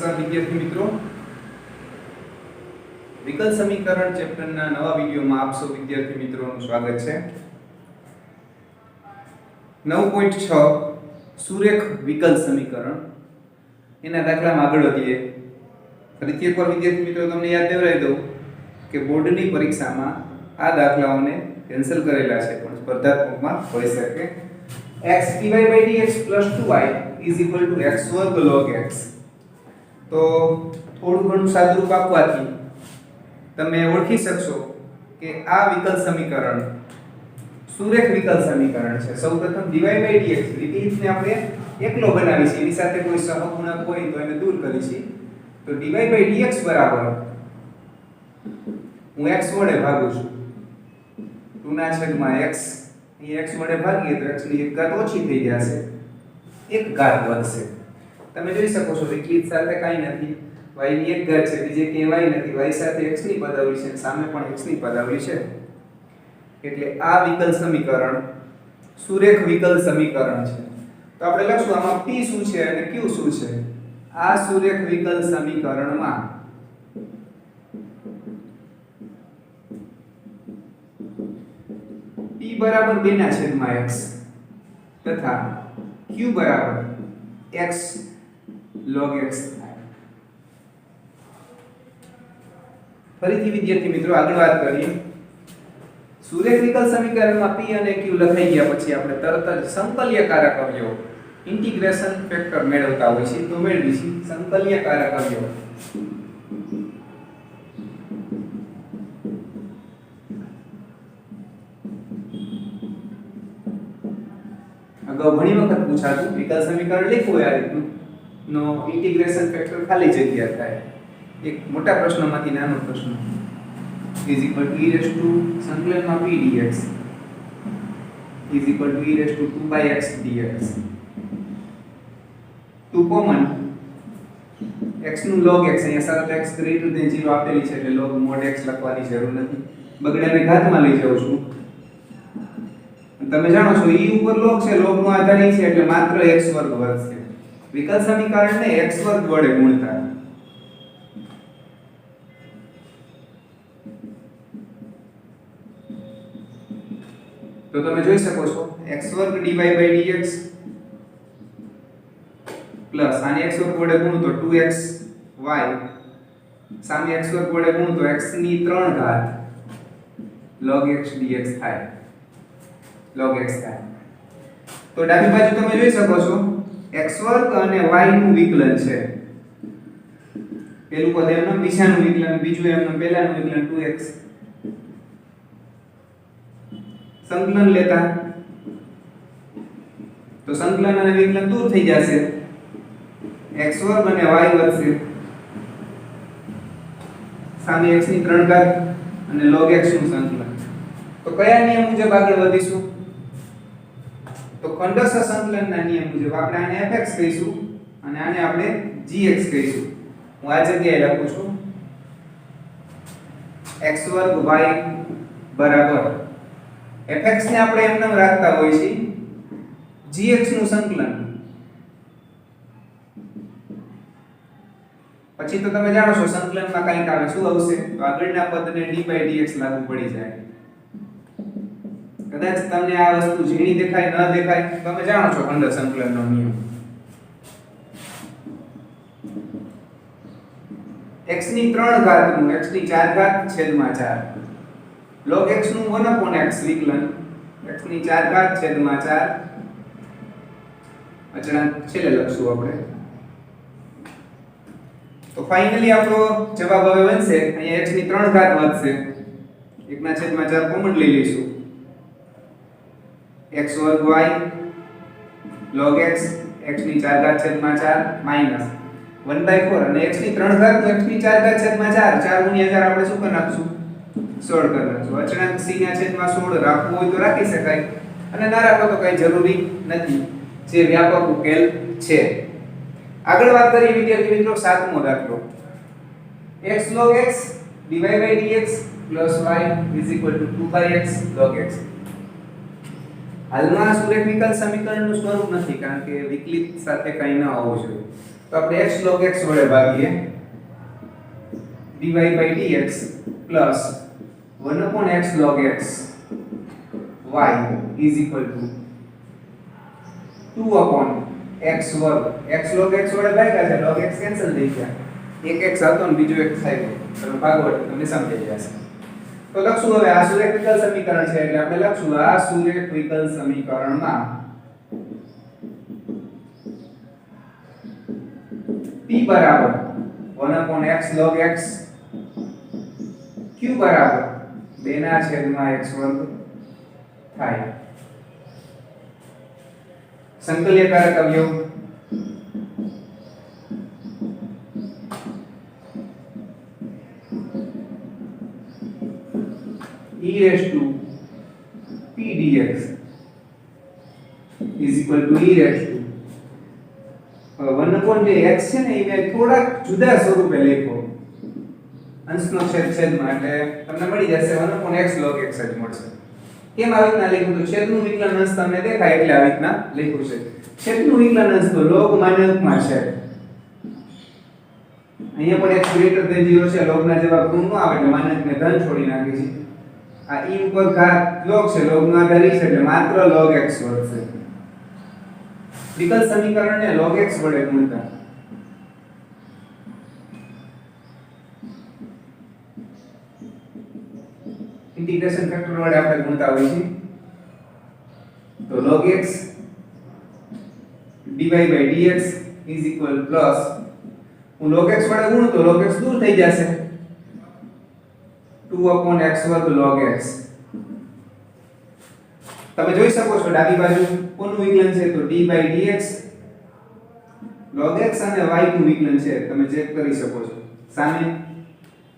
નમસ્કાર વિદ્યાર્થી મિત્રો, વિકલ સમીકરણ ચેપ્ટરના નવા વિડિયોમાં આપ સૌ વિદ્યાર્થી મિત્રોનું સ્વાગત છે. 9.6 સુરેખ વિકલ સમીકરણ એના દાખલામાં આગળ વધીએ. ફરીથી એકવાર વિદ્યાર્થી મિત્રો તમને યાદ દેવરાવી દઉં કે બોર્ડની પરીક્ષામાં આ દાખલાઓને કેન્સલ કરેલા છે પણ સ્પર્ધાત્મકમાં હોઈ શકે. x dy/dx + 2y = x² log x. તો થોડું ઘણું સાદુરૂપ આપવાથી તમે ઓળખી શકશો કે આ વિકલ સમીકરણ સુરેખ વિકલ સમીકરણ છે. સૌપ્રથમ dy/dx વિકલિતને આપણે એકલો બનાવી છે, એની સાથે કોઈ સહગુણક હોય તો એને દૂર કરી છે. તો dy/dx બરાબર હું x વડે ભાગું છું 2/x. અહીં x વડે ભાગીએ તો x ની એક ઘાત ઓછી થઈ જશે, એક ઘાત વધશે. તમે જોઈ શકો છો વિકલિત સાથે કાંઈ નથી, y ની એક ઘાત છે, બીજે ક્યાંય y નથી, y સાથે x ની પદાવલી છે, સામે પણ x ની પદાવલી છે. એટલે આ વિકલ સમીકરણ સુરેખ વિકલ સમીકરણ છે. તો આપણે લખશું આમાં p શું છે અને q શું છે. આ સુરેખ વિકલ સમીકરણમાં p બરાબર 2/x તથા q બરાબર x log x થાય. ફરીથી વિદ્યાર્થી મિત્રો આગળ વાત કરીએ. સુરેખ વિકલ સમીકરણમાં p અને q લખાઈ ગયા પછી આપણે તરત જ સંકલ્યકારક અવયવ ઇન્ટિગ્રેશન ફેક્ટર મેળવતા હોય છે. તો મેળવીશું સંકલ્યકારક અવયવ. અગાઉ ઘણી વખત પૂછાતું વિકલ સમીકરણ લખવું હોય આ રીતનું નો ઇન્ટિગ્રેશન ફેક્ટર ખાલી જગ્યા થાય. એક મોટા પ્રશ્નમાંથી નાનો પ્રશ્ન e સંકલનમાં p dx e/2x dx. To common x નું log x, અહીંયા શરત x > 0 આપેલી છે એટલે log mod x લખવાની જરૂર નથી. બગડાને ઘાતમાં લઈ જાઉં છું. તમે જાણો છો e ઉપર log છે, log નો આધાર e છે એટલે માત્ર x² વધશે. વિકલ સમીકરણને x² વડે ગુણતા તો તમે જોઈ શકો છો x² dy/dx પ્લસ આને x² વડે ગુણો તો 2xy સામે x² વડે ગુણો તો x ની 3 ઘાત log x dx થાય, log x થાય. તો ડાબી બાજુ તમે જોઈ શકો છો x² અને y નું વિકલન છે. પેલું પદ એમનું બીજાનું વિકલન, બીજું એમનું પહેલાનું વિકલન 2x. સંકલન લેતા તો સંકલન અને વિકલન દૂર થઈ જશે, x² અને y વધશે, સામે x ની 3 ઘાત અને log x નું સંકલન. તો કયા નિયમ મુજબ આગળ વધીશું? તો ખંડસ્થ સંકલનના નિયમ મુજબ આપણે આને fx કહીશું અને આને આપણે gx કહીશું. હું આ જગ્યાએ લખું છું x² y બરાબર fx ને આપણે એમ નામ રાખતા હોય છે gx નું સંકલન. પછી તો તમે જાણો છો સંકલનમાં કંઈક આવે, શું આવશે? તો આગળના પદને d/dx લાગુ પડી જાય. કદાચ તમને આ વસ્તુ ઝીણી દેખાય ન દેખાય, તમે જાણો છો ખંડ સંકલનનો નિયમ. x ની 3 ઘાત નું x ની 4 ઘાત છેદમાં 4 log x નું 1/x વિકલન x ની 4 ઘાત છેદમાં 4 અચળાંક છેલ્લે લખશું આપણે. તો ફાઇનલી આપણો જવાબ હવે બનશે અહીંયા x ની 3 ઘાત વધશે, 1/4 કોમન લઈ લઈશું, x² y log x x ની 4 ઘાત છેદમાં 4 માઈનસ 1/4 અને x ની 3 ઘાત તો x ની 4 ઘાત છેદમાં 4 4 × 4 આપણે શું કરી નાખશું? 16 કરી નાખશું. અચળાંક c ના છેદમાં 16 રાખવું હોય તો રાખી શકાય અને ના રાખો તો કઈ જરૂરી નથી, જે વ્યાપક ઉકેલ છે. આગળ વાત કરીએ વિદ્યાર્થી મિત્રો 7મો દાખલો. x log x dy/dx + y = 2/x log x. હાલમાં સુરેખ વિકલ સમીકરણનું સ્વરૂપ નથી કારણ કે વિકલિત સાથે કંઈ ન હોવું જોઈએ. તો આપણે x log x વડે ભાગીએ dy by dx plus 1 upon x log x y is equal to 2 upon x વર્ગ x log x વડે ભાગ્યા છે log x કેન્સલ થઈ ગયા એક x હતો ને બીજો x આવ્યો તમે ભાગવડ તમને સમજાઈ જશે તો લખશું હવે આ સુરેખ વિકલ સમીકરણ છે એટલે આપણે લખશું આ સુરેખ વિકલ સમીકરણમાં p બરાબર 1 upon x log x q બરાબર 2 ના છેદમાં x વર્ગ થાય સંકલ્યકારક અવયવ e raised to p dx is equal to e raised to 1 upon જે x છે ને એ મેં થોડાક જુદા સ્વરૂપે લખ્યો અંશનો છેદમાં એટલે તમને મળી જશે 1 upon x log x જ મળશે કેમ આવી રીતના લખ્યું તો છેદનું વિકલન અંશ તમને દેખાય એટલે આવી રીતના લખ્યું છે છેદનું વિકલન અંશ તો log માન્યકમાં છે અહીંયા પણ x ગ્રેટર ધેન 0 છે log ના જવાબ ઋણ ન આવે એટલે માન્યકને ધન છોડી નાખી છે આ e ઉપર ઘાત log છે log નો આધાર છે એટલે માત્ર log x વધશે વિકલ સમીકરણને log x વડે ગુણતા इंटीग्रेशन फैक्टर वडे આપણે ગુણતા હોઈએ છીએ તો log x dy by dx is equal plus હું log x વડે ગુણું તો log x દૂર થઈ જશે 2 upon x વર્ગ log x તમે જોઈ શકો છો ડાબી બાજુ કોનું વિકલન છે તો d by dx log x અને y નું વિકલન છે તમે ચેક કરી શકો છો સામે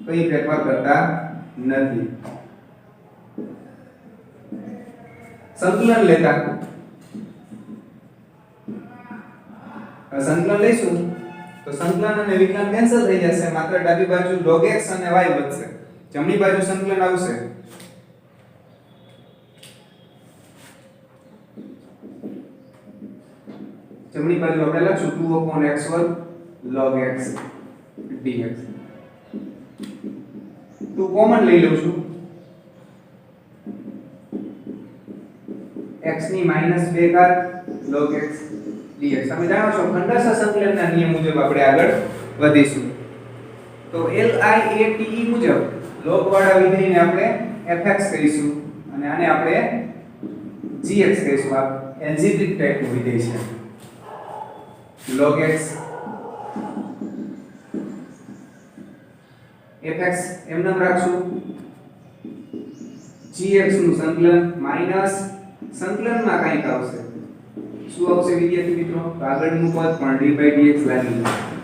કઈ ફેરફાર કરતા નથી સંકલન લેતા સંકલન લઈશું તો સંકલન અને વિકલન કેન્સલ થઈ જશે માત્ર ડાબી બાજુ log x અને y વધશે જમણી બાજુ સંકલન આવશે જમણી બાજુ આપણે લખશું 2 upon x વર્ગ log x dx 2 કોમન લઈ લઉં છું x ની -2 ઘાત log x dx તમે જાણો છો ખંડસ્થ સંકલનના નિયમ મુજબ આપણે આગળ વધીશું તો LIATE મુજબ log વાળા વિધેયને આપણે fx કહીશું અને આને આપણે gx કહીશું આ એલ્જિબ્રિક ટાઈપનું વિધેય છે log x fx એમ નામ રાખશું gx નું સંકલન માઈનસ સંકલનમાં કંઈક આવશે શું આવશે વિદ્યાર્થી મિત્રો આગળનું પદ પણ d by dx લાગી જશે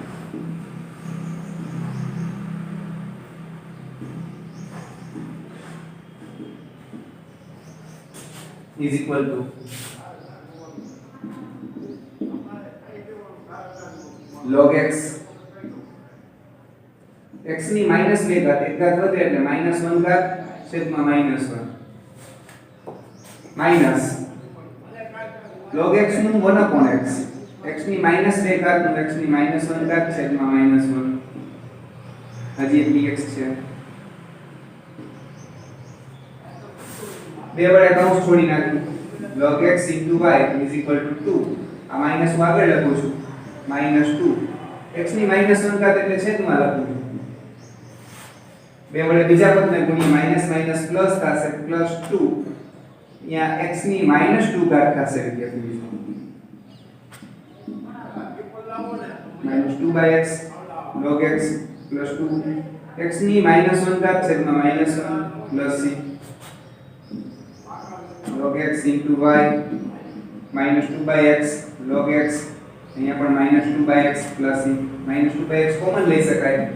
is equal to log x x ની -2 ઘાત એક ઘાત વધે એટલે -1 ઘાત છેદમાં -1 માઈનસ log x નું 1 upon x x ની -2 ઘાત નું x ની -1 ઘાત છેદમાં -1 હજી એક dx છે બે વડે કૌંસ છોડી નાખ્યું log x y is equal to 2 આ માઈનસ હું આગળ લખું છું -2 x ની -1 ઘાત એટલે છેદમાં લખું છું બે વડે બીજા પદને ગુણીએ માઈનસ માઈનસ પ્લસ થશે +2 यहाँ x ની -2 ઘાત થશે વિદ્યાર્થી મિત્રો -2/x log x +2 x ની -1 ઘાત છેદમાં -1 + c log x y -2/x log x અહીંયા પણ -2/x + c -2/x કોમન લઈ શકાય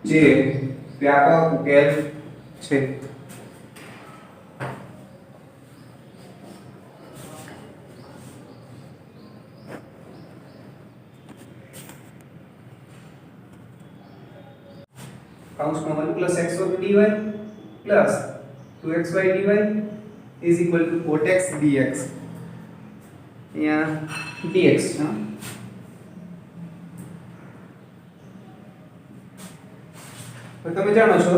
જે વ્યાપક ઉકેલ છે કૌંસમાં 1 + x² dy + 2xy dy is equal two cot x dx. અહીંયા dx છે. તો તમે જાણો છો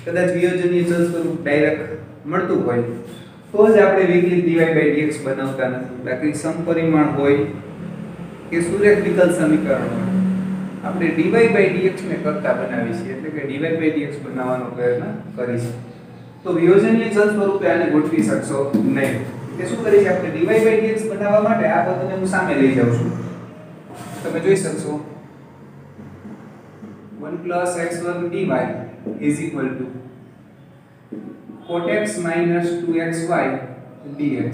કદાચ વિયોજનીય ચલ સ્વરૂપ ડાયરેક્ટ મળતું હોય તો જ આપણે વિકલિત dy by dx બનાવતા નથી. બાકી સમપરિમાણ હોય કે સુરેખ વિકલ સમીકરણ હોય આપણે dy by dx ને કરતા બનાવી છીએ, એટલે કે dy by dx બનાવવાનો પ્રયત્ન કરીશું. તો વિયોજનીય ચલ સ્વરૂપે આને ગોઠવી શકશો નહીં. એટલે શું કરીશું આપણે dy by dx બનાવવા માટે આ પદને હું સામે લઈ જાઉં છું. તમે જોઈ શકશો 1 plus x વર્ગ dy is equal to cot x minus 2xy dx.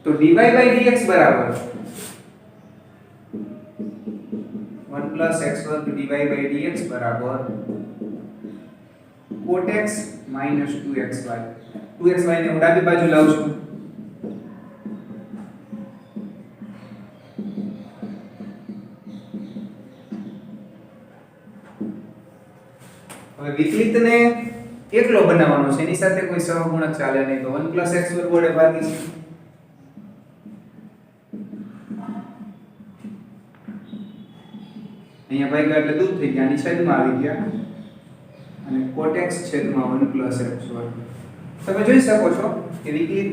तो dy by dx बराबर 1 plus x वर्ग dy by dx बराबर cot x minus 2xy. 2xy ने હું ડાબી બાજુ લાવું છું. હવે વિકલિતને એકલો બનાવવાનો છે, એની સાથે કોઈ સહગુણક ચાલે નહીં. તો 1 plus x વર્ગ વડે ભાગીશું. અહીંયા ભાગ્યા એટલે દૂર થઈ ગયા, આની છેદમાં આવી ગયા અને cot x છેદમાં 1 plus x વર્ગ. તમે જોઈ શકો છો કે વિકલિત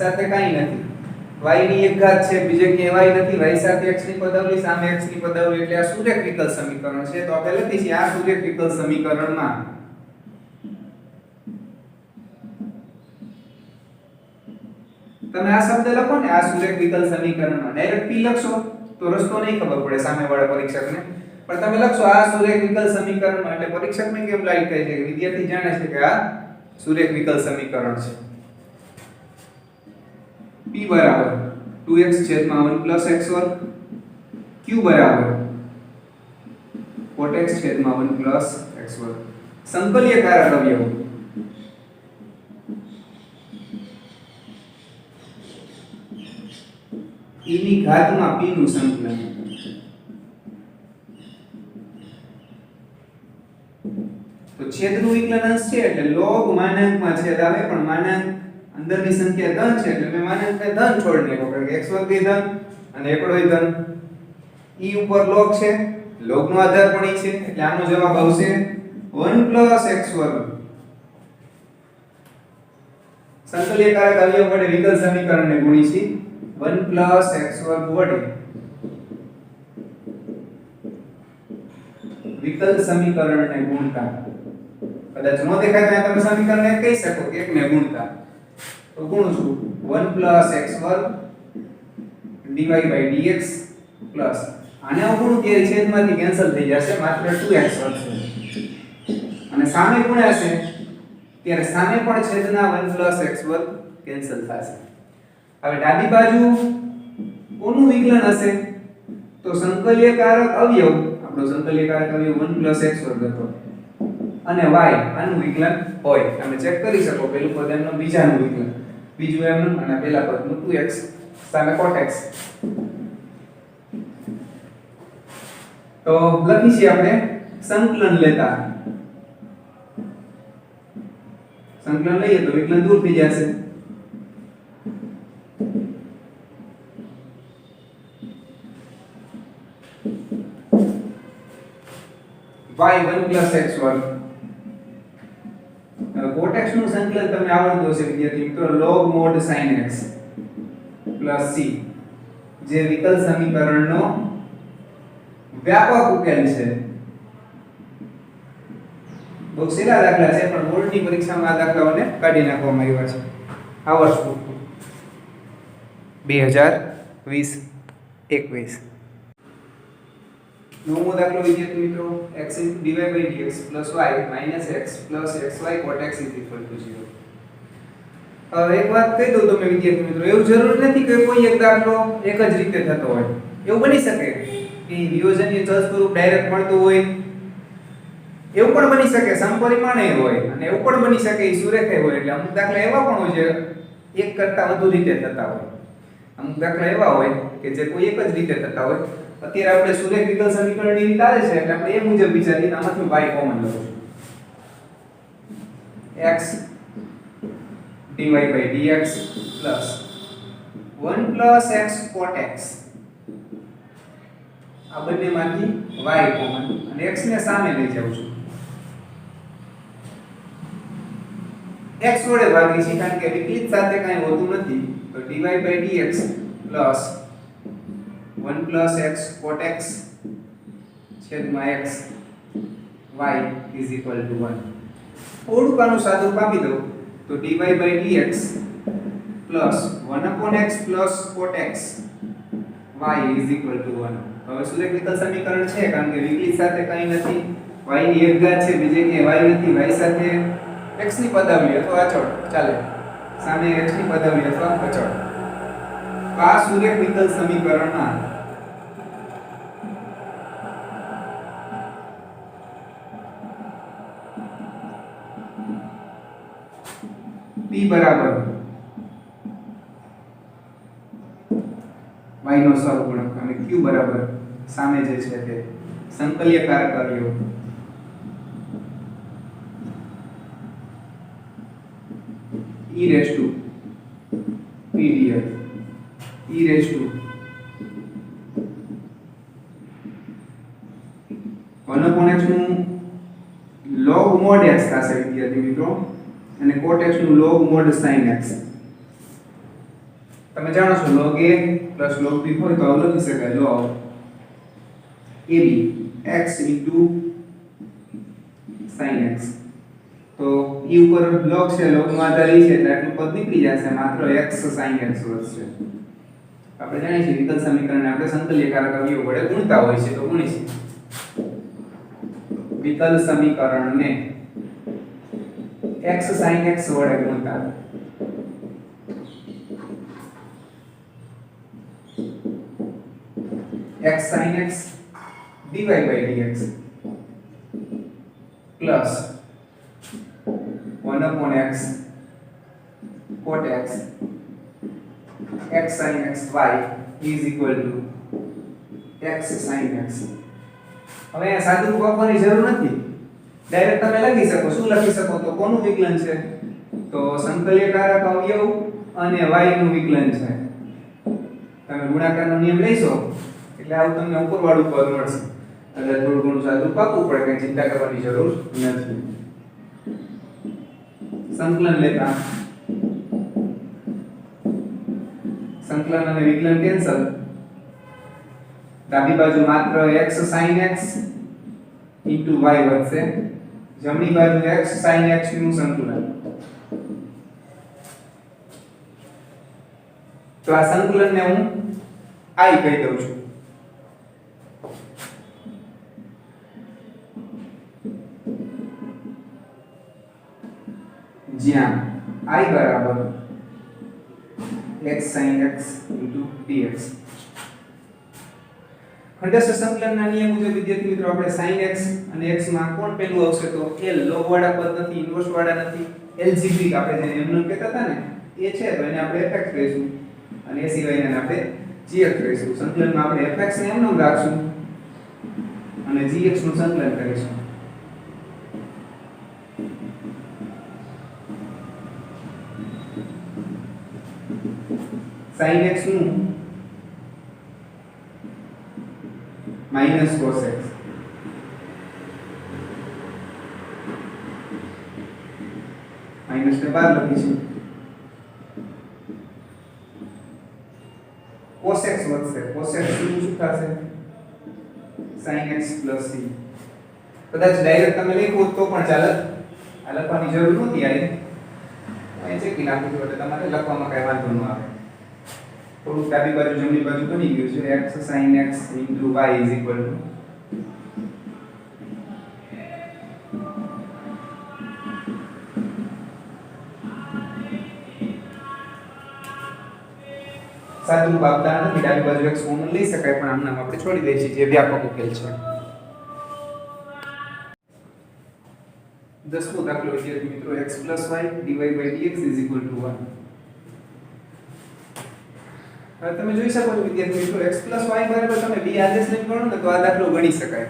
સાથે કાંઈ નથી. y ની એક ઘાત છે, બીજે ક્યાંય y નથી. y સાથે x ની પદાવલી, સામે x ની પદાવલી, એટલે આ સુરેખ વિકલ સમીકરણ છે. તો આપણે લખીશું આ સુરેખ વિકલ સમીકરણમાં તમે આ શબ્દ લખો ને, આ સુરેખ વિકલ સમીકરણમાં ડાયરેક્ટ p લખશો તો રસ્તો નહીં ખબર પડે સામેવાળા પરીક્ષકને. પણ તમે લખશો આ સુરેખ વિકલ સમીકરણમાં, એટલે પરીક્ષકને કેમ લાઈટ થાય છે કે વિદ્યાર્થી જાણે છે કે આ સુરેખ વિકલ સમીકરણ છે. p બરાબર 2x છેદમાં 1 plus x વર્ગ, q બરાબર cot x છેદમાં 1 plus x વર્ગ. સંકલ્યકારક અવયવ e ની ઘાતમાં p નું સંકલન. તો છેદનું વિકલન અંશ છે એટલે log માનાંકમાં છેદ આવે, પણ માનાંક અંદરની સંખ્યા ધન છે એટલે મેં માનાંકને ધન છોડી નાખ્યો, કારણ કે x વર્ગ એ ધન અને એકડો એ ધન. e ઉપર log છે, log નો આધાર પણ e છે, એટલે આનો જવાબ આવશે 1 plus x વર્ગ. સંકલ્યકારક અવયવ વડે વિકલ સમીકરણને ગુણીશી 1 plus x વર્ગ વડે વિકલ સમીકરણને ગુણતા. કદાચ ન દેખાય તો તમે સમીકરણને કહી શકો કે એકને ગુણતા. તો ગુણું છું 1 plus x વર્ગ dy by dx પ્લસ આને ગુણું ત્યારે છેદમાંથી કેન્સલ થઈ જશે, માત્ર 2x વધશે. અને સામે ગુણ્યા છે ત્યારે સામે પણ છેદના 1 plus x વર્ગ કેન્સલ થશે. હવે ડાબી બાજુ કોનું વિકલન હશે? તો સંકલ્યકારક અવયવ, આપણો સંકલ્યકારક અવયવ 1 plus x વર્ગ હતો અને y આનું વિકલન હોય. તમે ચેક કરી શકો, પહેલું પદ એમનું, બીજાનું વિકલન બીજું એમનું અને પહેલા પદનું 2x સામે cot x. તો લખીશું આપણે સંકલન લેતા. સંકલન લઈએ તો વિકલન દૂર થઈ જશે. y 1 plus x વર્ગ. cot x નું સંકલન તમને આવડતું હશે વિદ્યાર્થી મિત્રો, log mod sin x plus c, જે વિકલ સમીકરણનો વ્યાપક ઉકેલ છે. બહુ સહેલા દાખલા છે, પણ બોર્ડની પરીક્ષામાં આ દાખલાઓને કાઢી નાખવામાં આવ્યા છે આ વર્ષ પૂરતું 2020-21. નવમો દાખલો વિદ્યાર્થી મિત્રો, x dy by dx plus y minus x plus xy cot x is equal to 0. હવે એક વાત કહી દઉં તમે વિદ્યાર્થી મિત્રો, એવું જરૂરી નથી કે કોઈ એક દાખલો એક જ રીતે થતો હોય. એવું બની શકે કે વિયોજનીય ચલ સ્વરૂપ ડાયરેક્ટ મળતું હોય, એવું પણ બની શકે સમપરિમાણય હોય, અને એવું પણ બની શકે ઈ સુરેખય હોય. એટલે અમુક દાખલા એવા પણ હોય છે એક કરતા વધુ રીતે થતા હોય. અમુક દાખલા એવા હોય કે જે કોઈ એક જ રીતે થતા હોય. અત્યારે આપણે સુરેખ વિકલ સમીકરણની રીત આવે છે એટલે આપણે એ મુજબ વિચારીએ, આમાંથી y કોમન લઉં છું. x dy by dx plus 1 plus x cot x આ બંનેમાંથી y કોમન અને x ને સામે લઈ જાઉં છું x વડે ભાગી છે કારણ કે વિકલિત સાથે કાંઈ હોતું નથી તો dy by dx plus 1 plus x cot x છેદમાં x y is equal to 1 થોડુંક આનું સાદું આપી દઉં તો dy by dx plus 1 upon x plus cot x y is equal to 1 હવે સુરેખ વિકલ સમીકરણ છે કારણ કે વિકલિત સાથે કંઈ નથી y ની એક ઘાત છે બીજે કે y નથી y સાથે x ની પદાવલી અથવા અચળ ચાલે સામે x ની પદાવલી અથવા અચળ તો આ સુરેખ વિકલ સમીકરણમાં p બરાબર y નો સહગુણક અને q બરાબર સામે જે છે તે સંકલ્યકારક અવયવ e raised to pdf e raised to 1 upon x નું log mod x થશે વિદ્યાર્થી મિત્રો અને cot x નું log mod sin x તમે જાણો છો log a plus log b હોય તો લખી શકાય log ab x into sin x તો e ઉપર log છે log નો આધાર e છે એટલે આટલું પદ નીકળી જશે માત્ર x sin x વધશે આપણે જાણીએ છીએ વિકલ સમીકરણને આપણે સંકલ્યકારક અવયવ વડે ગુણતા હોય છે તો ગુણીશું વિકલ સમીકરણને x sin x વડે ગુણતા x sin x dy by dx plus 1 upon x cot x x sin x y is equal to x sin x હવે આ સાદું રૂપ આપવાની જરૂર નથી ડાયરેક્ટ તમે લખી શકો શું લખી શકો તો કોનું વિકલન છે તો સંકલ્યકારક અવયવ અને y નું વિકલન છે તમે ગુણાકારનો નિયમ લઈશો એટલે આવું તમને ઉપરવાળું પદ મળશે એટલે થોડું ઘણું સાદું પાકવું પડે કઈ ચિંતા કરવાની જરૂર નથી સંકલન લેતા સંકલન અને વિકલન કેન્સલ ડાબી બાજુ માત્ર x sin x y વધશે જમણી બાજુ x sin x નું સંકલન તો આ સંકલનને હું I કહી દઉં છું જ્યાં I બરાબર x sin x dx ખંડસ્થ સંકલનના નિયમ મુજબ વિદ્યાર્થી મિત્રો આપણે sin x અને x માં કોણ પહેલું આવશે તો l log વાળા પદ નથી ઇન્વર્સ વાળા નથી એલ્જિબ્રિક આપણે જેને એમનું કહેતા હતા ને એ છે તો એને આપણે fx કહીશું અને એ સિવાયને આપણે gx કહીશું સંકલનમાં આપણે fx ને એમનું રાખશું અને gx નું સંકલન કરીશું sin x નું minus cos x minus ને બહાર લખીશું cos x વધશે cos x શું થશે sin x plus c કદાચ ડાયરેક્ટ તમે લખો તો પણ ચાલે આ લખવાની જરૂર નથી આ અહીં છે કે નાખું છું એટલે તમારે લખવામાં કઈ વાંધો ન આવે થોડું ડાબી બાજુ જમણી બાજુ બની ગયું છે x sin x y is equal to સાદું બાપતા નથી ડાબી બાજુ x કોમન લઈ શકાય પણ આમ આપણે છોડી દઈએ છીએ જે વ્યાપક ઉકેલ છે 10મો દાખલો વિદ્યાર્થી મિત્રો x y dy by dx is equal to 1 હવે તમે જોઈ શકો છો વિદ્યાર્થી મિત્રો x y બરાબર તમે b આદેશ લઈને ગણો ને તો આ દાખલો ગણી શકાય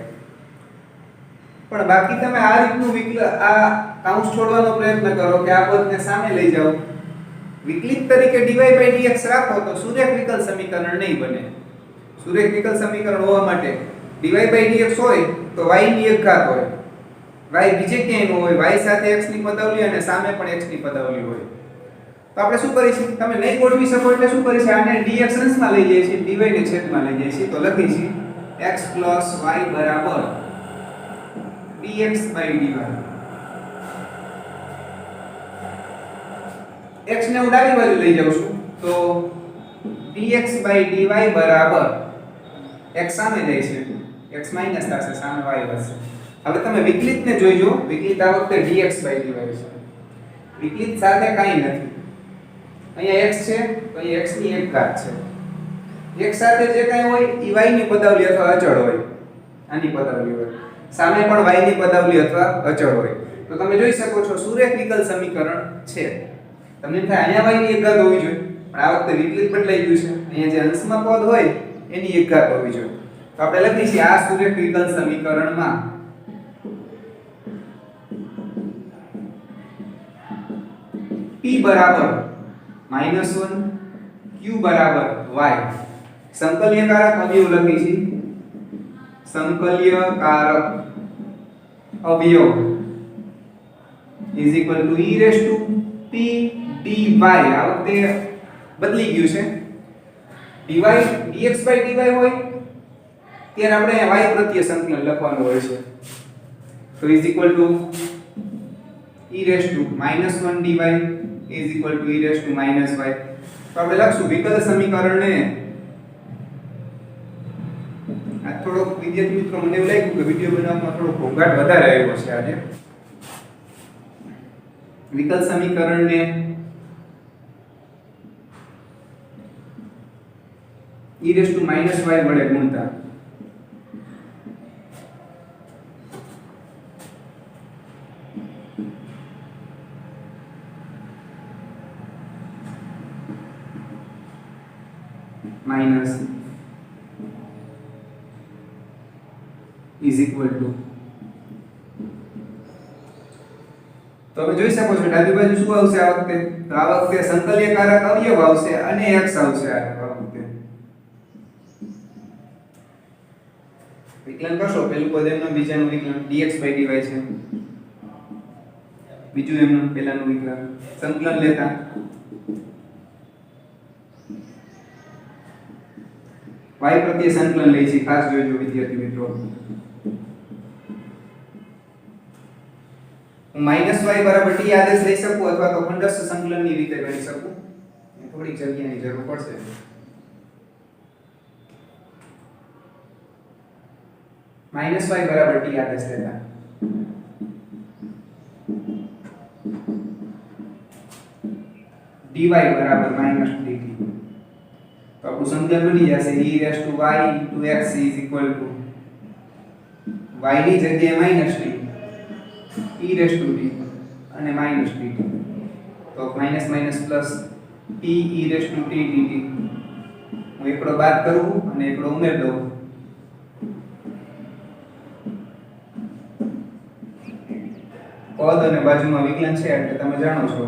પણ બાકી તમે આ રીતનું વિકલ આ કાઉન્સ છોડવાનો પ્રયત્ન કરો કે આ પદને સામે લઈ જાઓ. વિકલિત તરીકે dy/dx રાખો તો સુરેખ વિકલ સમીકરણ નહીં બને. સુરેખ વિકલ સમીકરણ હોવા માટે dy/dx હોય તો y ની એક ઘાત હોય, y બીજે ક્યાંય ન હોય, y સાથે x ની પદાવલી અને સામે પણ x ની પદાવલી હોય. તો આપણે શું કરીશું, તમે નહીં ગોઠવી શકો એટલે શું કરીશું, આને dx અંશમાં લઈ જઈએ છીએ, dy ને છેદમાં લઈ જઈએ છીએ. તો લખીશું x + y બરાબર dx/dy. x ને હું ડાબી બાજુ લઈ જાઉં છું તો dx/dy બરાબર x સામે જાય છે, x માઈનસ થશે, સામે y વધશે. હવે તમે વિકલિતને જોઈજો, વિકલિત આ વખતે dx/dy છે. વિકલિત સાથે કાંઈ નથી, અહીંયા x છે તો અહીં x ની એક ઘાત છે. x સાથે જે કાંઈ હોય એ y ની પદાવલી અથવા અચળ હોય, આની પદાવલી હોય, સામે પણ y ની પદાવલી અથવા અચળ હોય. તો તમે જોઈ શકો છો સુરેખ વિકલ સમીકરણ છે. તમને થાય અહીંયા y ની એક ઘાત હોવી જોઈએ, પણ આ વખતે વિકલિત બદલાઈ ગયું છે, અહીંયા જે અંશમાં પદ હોય એની એક ઘાત હોવી જોઈએ. તો આપણે લખીએ છીએ આ સુરેખ વિકલ સમીકરણમાં p બરાબર -1 q બરાબર y. સંકલ્યકારક અવયવ લખી છે, સંકલ્યકારક અવયવ is equal to e raise to p dy. આ વખતે બદલી ગયું છે, dy dx/dy હોય ત્યારે આપણે y પ્રત્યે સંકલન લખવાનું હોય છે. તો is equal to e raise to -1 dy is equal to e raise to -y. તો આપણે લખશું વિકલ સમીકરણને, આ થોડો વિદ્યાર્થી મિત્રો મને એવું લાગ્યું કે વિડિયો બનાવવામાં થોડો ઘોંઘાટ વધારે આવ્યો છે આજે. વિકલ સમીકરણને e રેઝ ટુ -y વડે ગુણતા માઈનસ ઇઝ ઇક્વલ ટુ, તો તમે જોઈ શકો છો ડાબી બાજુ શું આવશે આ વખતે, તો આ વખતે સંકલ્યકારક અવયવ આવશે અને x આવશે. આ વખતે વિકલન કરશો, પહેલું પદ એમનું, બીજાનું વિકલન dx/dy છે, બીજું એમનું, પહેલાનું વિકલન, સંકલન લેતા y પ્રત્યે સંકલન લઈ છે. ખાસ જોજો વિદ્યાર્થી મિત્રો, હું -y બરાબર t આદેશ લઈ શકું અથવા તો ખંડસ્થ સંકલનની રીતે ગણી શકું. થોડીક જગ્યાની જરૂર પડશે. -y બરાબર t આદેશ લેતા dy બરાબર -dt. તો આપણું સંકલન બની જશે e raise to y into x is equal to y ની જગ્યાએ -t e raise to t અને -dt. તો minus minus plus t e raise to t dt. હું એકડો બાદ કરું અને એકડો ઉમેર દઉં. પદ અને બાજુમાં વિકલન છે એટલે તમે જાણો છો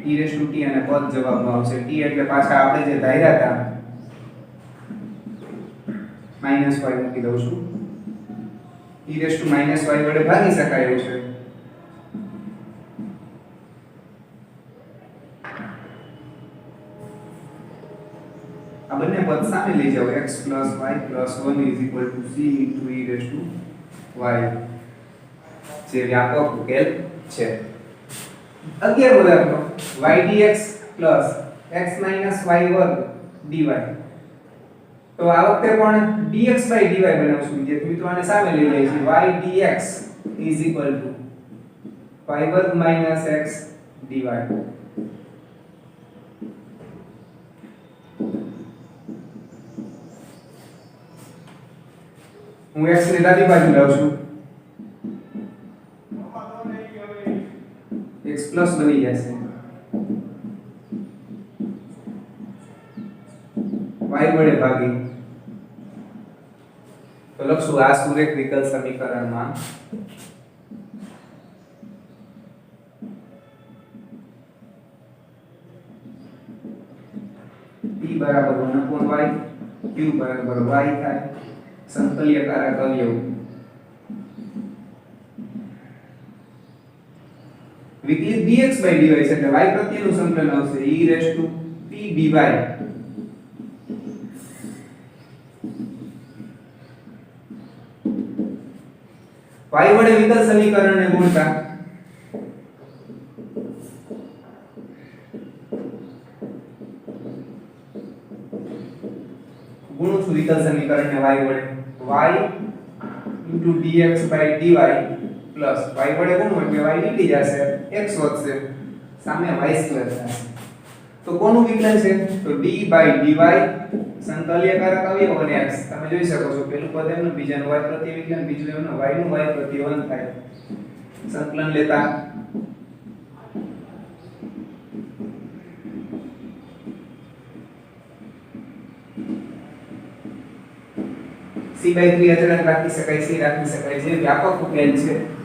e રેઝ ટુ t અને પદ જવાબમાં આવશે. t એટલે પાછા આપણે જે ધાર્યા હતા -y મૂકી દઉં છું. e રેઝ ટુ -y વડે ભાગી શકાય એવું છે. આ બંને પદ સામે લઈ જાઓ, x + y + 1 = c * e raise to y, જે વ્યાપક ઉકેલ છે. 11 દાખલો y dx + x - y² dy. તો આ વખતે પણ dx/dy બનાવશું વિદ્યાર્થી મિત્રો, આને સામે લઈ લઈએ છીએ. y dx = y² - x dy. હું x ની ડાબી બાજુ લાવું છું, x પ્લસ બની જશે, y વડે ભાગી. તો લખશું આ સુરેખ વિકલ સમીકરણમાં p બરાબર 1/y q બરાબર y થાય સંકલ્યકારક અવયવ વિકલિત dx/dy છે એટલે y પ્રત્યેનું સંકલન આવશે e p by y વડે વિકલ સમીકરણને ગુણતા ગુણું છું વિકલ સમીકરણને y વડે y dx/dy પ્લસ y વડે ગુણવું એટલે y નીકળી જશે x વધશે સામે y² થશે તો કોનું વિકલન છે તો d/dy સંકલ્યકારક અવયવ અને x તમે જોઈ શકો છો પેલું પદ એમનું બીજાનું y પ્રત્યે વિકલન બીજું એમનું y નું y પ્રત્યે 1 થાય સંકલન લેતા c/3 અચળાંક રાખી શકાય c રાખી શકાય જે વ્યાપક ઉકેલ છે